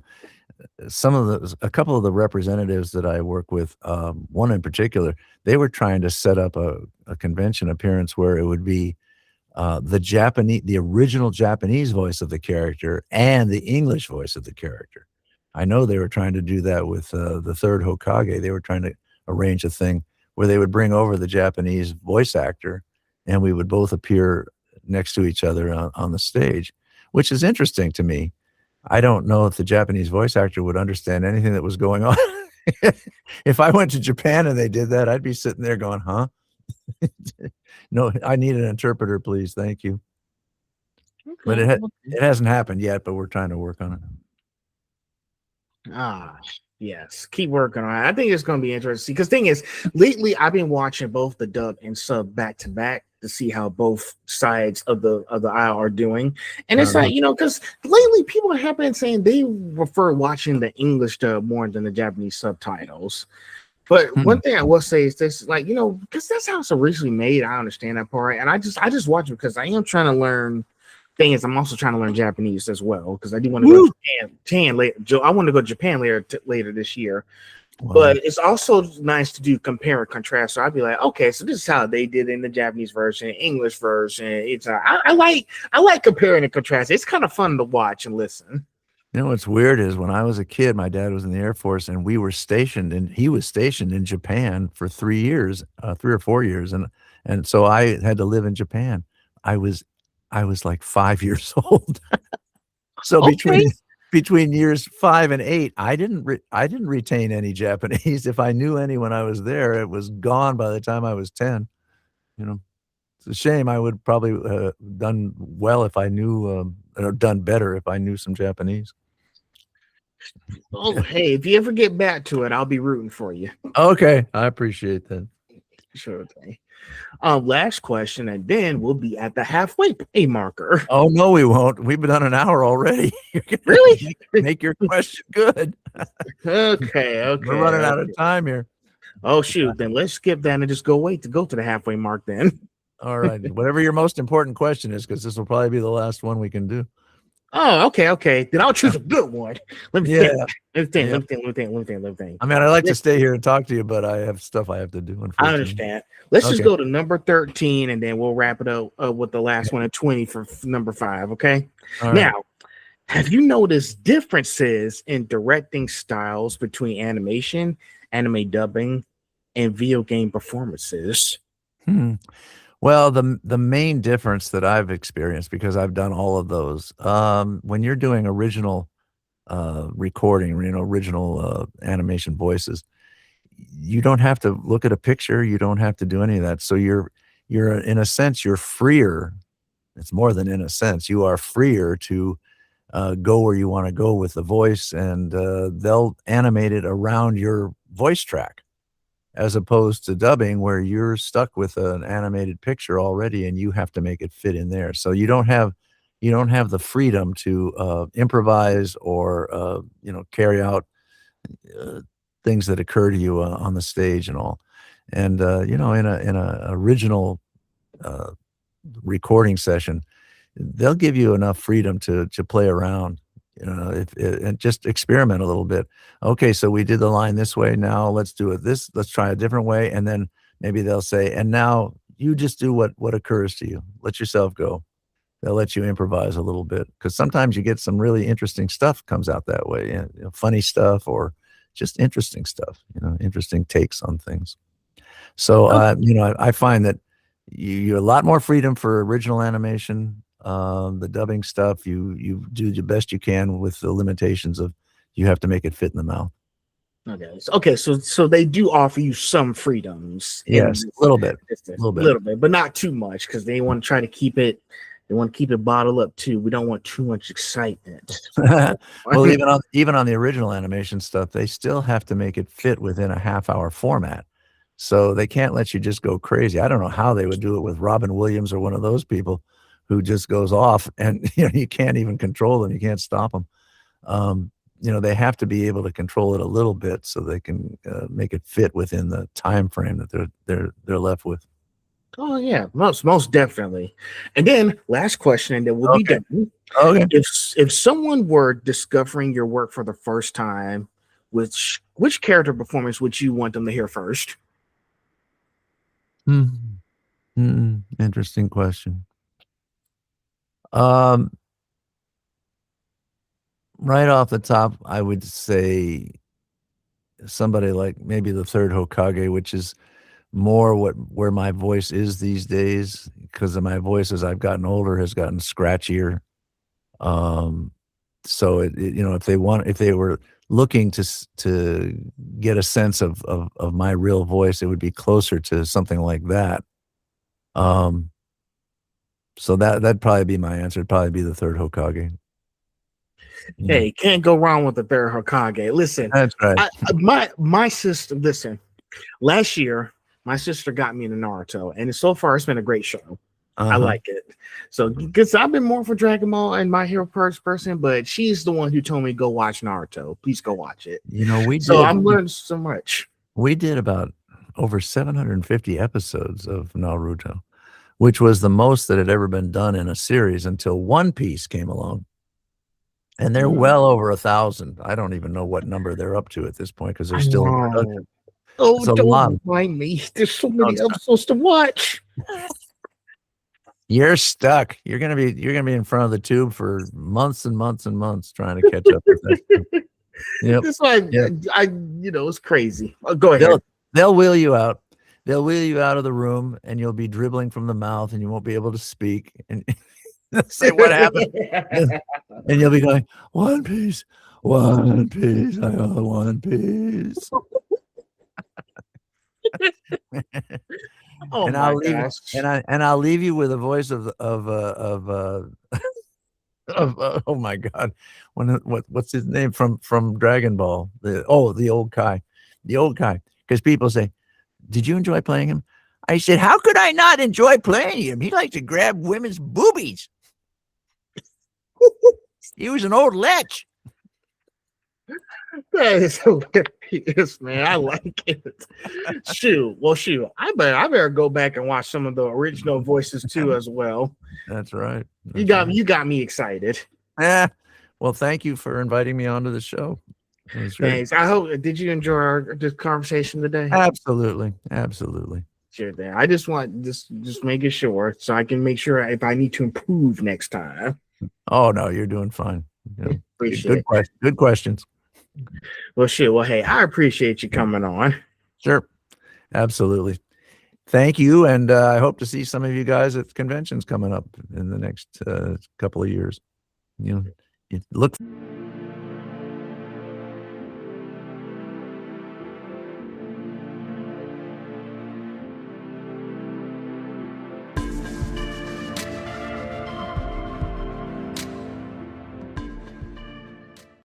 couple of the representatives that I work with, one in particular, they were trying to set up a convention appearance where it would be the original Japanese voice of the character and the English voice of the character. I know they were trying to do that with the third Hokage. They were trying to arrange a thing where they would bring over the Japanese voice actor, and we would both appear next to each other on the stage, which is interesting to me. I don't know if the Japanese voice actor would understand anything that was going on. If I went to Japan and they did that, I'd be sitting there going, huh? No, I need an interpreter, please. Thank you. But Okay. it hasn't happened yet, but we're trying to work on it. Yes, keep working on it. I think it's going to be interesting because thing is, lately I've been watching both the dub and sub back to back to see how both sides of the aisle are doing, and it's like because lately people have been saying they prefer watching the English dub more than the Japanese subtitles. But one thing I will say is this, because that's how it's originally made. I understand that part, and I just watch it because I am trying to learn. Thing is, I'm also trying to learn Japanese as well because I do want to go to Japan later. I want to go to Japan later this year. Wow. But it's also nice to do compare and contrast. So I'd be like, okay, so this is how they did it in the Japanese version, English version. It's I like comparing and contrast. It's kind of fun to watch and listen. You know what's weird is when I was a kid, my dad was in the Air Force, and he was stationed in Japan for 3 years, 3 or 4 years, and so I had to live in Japan. I was like 5 years old. So between years 5 and 8, I didn't retain any Japanese. If I knew any when I was there, it was gone by the time I was 10. It's a shame. I would probably done well if I knew, or done better if I knew some Japanese. Oh, hey, if you ever get back to it, I'll be rooting for you. Okay, I appreciate that. Sure thing. Last question, and then we'll be at the halfway pay marker. Oh no, we won't. We've been on an hour already. Really? Make your question good. Okay. We're running out of time here. Oh shoot, then let's skip that and just go to the halfway mark then. All right. Whatever your most important question is, because this will probably be the last one we can do. Oh, okay. Then I'll choose a good one. Let me think. I mean, I like to stay here and talk to you, but I have stuff I have to do. I understand. Let's just go to number 13, and then we'll wrap it up with the last one at 20 for number 5. Okay. All right. Now, have you noticed differences in directing styles between animation, anime dubbing, and video game performances? Well, the main difference that I've experienced, because I've done all of those, when you're doing original recording, original animation voices, you don't have to look at a picture. You don't have to do any of that. So you're in a sense, you're freer. It's more than in a sense. You are freer to go where you want to go with the voice, and they'll animate it around your voice track, as opposed to dubbing where you're stuck with an animated picture already and you have to make it fit in there. So you don't have the freedom to improvise or carry out things that occur to you on the stage and all. And in a original recording session, they'll give you enough freedom to play around. And just experiment a little bit. Okay, so we did the line this way. Now let's do it let's try a different way. And then maybe they'll say, and now you just do what occurs to you. Let yourself go. They'll let you improvise a little bit, because sometimes you get some really interesting stuff comes out that way. Funny stuff, or just interesting stuff, interesting takes on things. So, I find that you a lot more freedom for original animation. The dubbing stuff, you do the best you can with the limitations of you have to make it fit in the mouth. Okay. So they do offer you some freedoms. Yes, a little bit, but not too much, because they want to try to keep it They want to keep it bottled up too. We don't want too much excitement. Well, even on the original animation stuff, they still have to make it fit within a half-hour format. So they can't let you just go crazy. I don't know how they would do it with Robin Williams or one of those people who just goes off, and you can't even control them. You can't stop them. They have to be able to control it a little bit so they can make it fit within the time frame that they're left with. Oh yeah, most definitely. And then last question, and then we'll be done. Okay. If someone were discovering your work for the first time, which character performance would you want them to hear first? Interesting question. Right off the top, I would say somebody like maybe the third Hokage, which is more where my voice is these days, because of my voice as I've gotten older has gotten scratchier. So if they were looking to get a sense of my real voice, it would be closer to something like that. So that'd probably be my answer. It'd probably be the third Hokage. Hey, can't go wrong with the third Hokage. Listen, that's right. My sister. Listen, last year my sister got me into Naruto, and so far it's been a great show. I like it. So, because I've been more for Dragon Ball and My Hero person, but she's the one who told me go watch Naruto. Please go watch it. I'm learning so much. We did about over 750 episodes of Naruto, which was the most that had ever been done in a series until One Piece came along. And they're well over 1,000. I don't even know what number they're up to at this point because they're still in production. Oh, don't remind me. There's so many episodes to watch. You're stuck. You're gonna be in front of the tube for months and months and months trying to catch up with that. Yep. That's why it's crazy. Go ahead. They'll wheel you out. They'll wheel you out of the room, and you'll be dribbling from the mouth, and you won't be able to speak. And say what happened, and you'll be going, One Piece, One Piece, I got One Piece. Oh, and I'll leave you with a voice of oh my God, what's his name from Dragon Ball? The old Kai, because people say, did you enjoy playing him? I said, how could I not enjoy playing him? He liked to grab women's boobies. He was an old lech. That is hilarious, man. I like it. Shoot. I better go back and watch some of the original voices too, as well. That's right. You got me excited. Yeah. Well, thank you for inviting me onto the show. Thanks. I hope. Did you enjoy this conversation today? Absolutely. Sure thing. I just want just making sure so I can make sure if I need to improve next time. Oh no, you're doing fine. Appreciate it. Good questions. Well, shit. Well, hey, I appreciate you coming on. Sure. Absolutely. Thank you. And I hope to see some of you guys at conventions coming up in the next couple of years. Look.